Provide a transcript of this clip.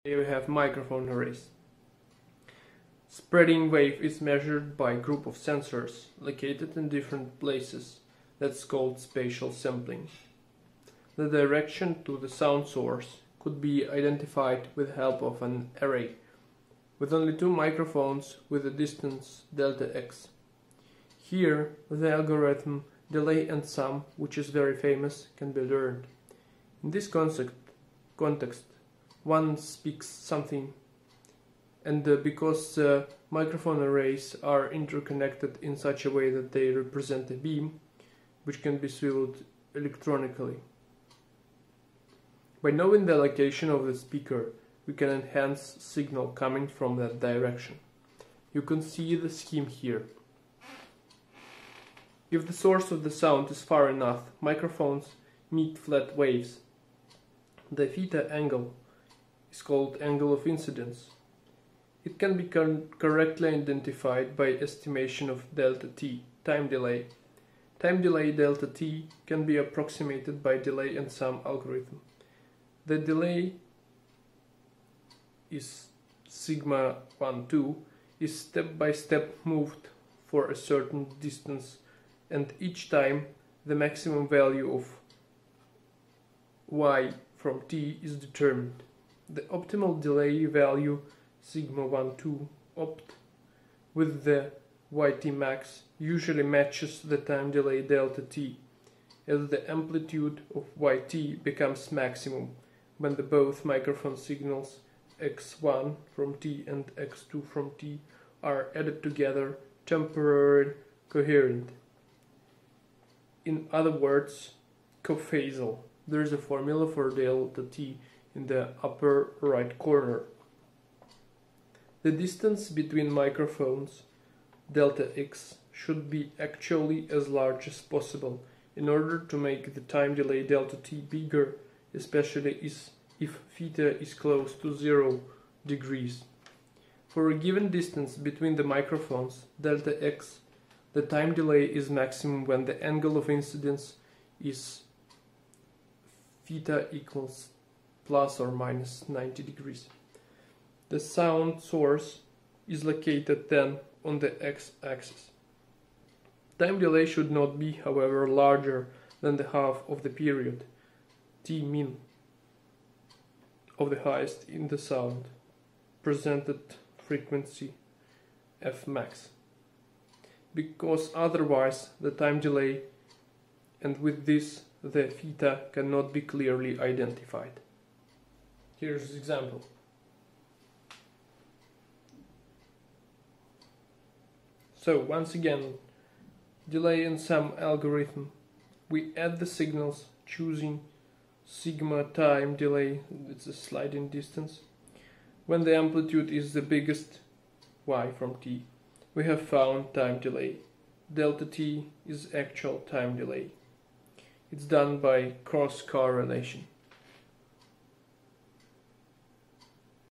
Here we have microphone arrays. Spreading wave is measured by a group of sensors located in different places. That's called spatial sampling. The direction to the sound source could be identified with help of an array with only two microphones with a distance delta x. Here, the algorithm delay and sum, which is very famous, can be learned. In this context, one speaks something, and because microphone arrays are interconnected in such a way that they represent a beam, which can be swiveled electronically. By knowing the location of the speaker, we can enhance signal coming from that direction. You can see the scheme here. If the source of the sound is far enough, microphones meet flat waves. The theta angle is called angle of incidence. It can be correctly identified by estimation of delta t, time delay. Time delay delta t can be approximated by delay and sum algorithm. The delay is sigma 1, 2 is step by step moved for a certain distance, and each time the maximum value of y from t is determined. The optimal delay value sigma 1, 2 opt with the yt max usually matches the time delay delta t, as the amplitude of yt becomes maximum when the both microphone signals x1 from t and x2 from t are added together, temporarily coherent. In other words, cophasal. There is a formula for delta t in the upper right corner. The distance between microphones, delta x, should be actually as large as possible in order to make the time delay delta t bigger, especially if theta is close to 0 degrees. For a given distance between the microphones, delta x, the time delay is maximum when the angle of incidence is theta equals plus or minus 90 degrees. The sound source is located then on the x-axis. Time delay should not be, however, larger than the half of the period, t min, of the highest in the sound presented frequency f max, because otherwise the time delay, and with this the theta, cannot be clearly identified. Here's an example. So once again, delay and sum algorithm. We add the signals choosing sigma time delay, it's a sliding distance. When the amplitude is the biggest, y from t, we have found time delay. Delta t is actual time delay. It's done by cross correlation.